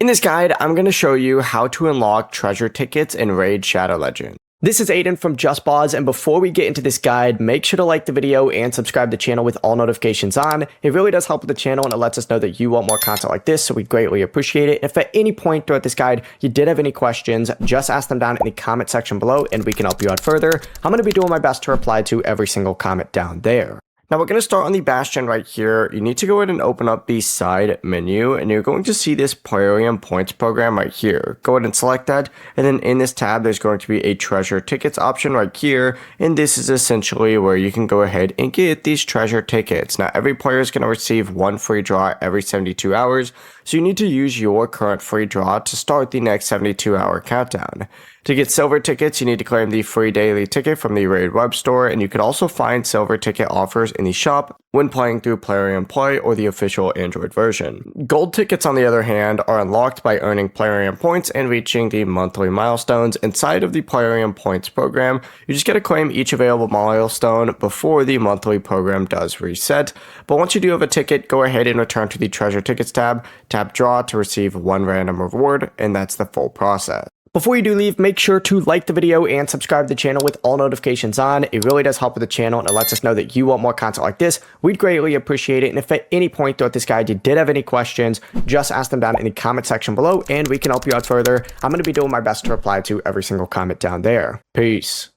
In this guide, I'm going to show you how to unlock treasure tickets in Raid Shadow Legends. This is Aiden from JustBoz, and before we get into this guide, make sure to like the video and subscribe to the channel with all notifications on. It really does help with the channel and it lets us know that you want more content like this, so we greatly appreciate it. If at any point throughout this guide you did have any questions, just ask them down in the comment section below and we can help you out further. I'm going to be doing my best to reply to every single comment down there. Now we're going to start on the Bastion right here. You need to go ahead and open up the side menu and you're going to see this Plarium Points program right here. Go ahead and select that, and then in this tab there's going to be a treasure tickets option right here, and this is essentially where you can go ahead and get these treasure tickets. Now every player is going to receive one free draw every 72 hours, so you need to use your current free draw to start the next 72-hour countdown. To get silver tickets, you need to claim the free daily ticket from the Raid web store, and you can also find silver ticket offers in the shop when playing through Plarium Play or the official Android version. Gold tickets, on the other hand, are unlocked by earning Plarium points and reaching the monthly milestones inside of the Plarium Points program. You just get to claim each available milestone before the monthly program does reset. But once you do have a ticket, go ahead and return to the treasure tickets tab, tap draw to receive one random reward, and that's the full process. Before you do leave, make sure to like the video and subscribe to the channel with all notifications on. It really does help with the channel and it lets us know that you want more content like this. We'd greatly appreciate it. And if at any point throughout this guide you did have any questions, just ask them down in the comment section below and we can help you out further. I'm going to be doing my best to reply to every single comment down there. Peace.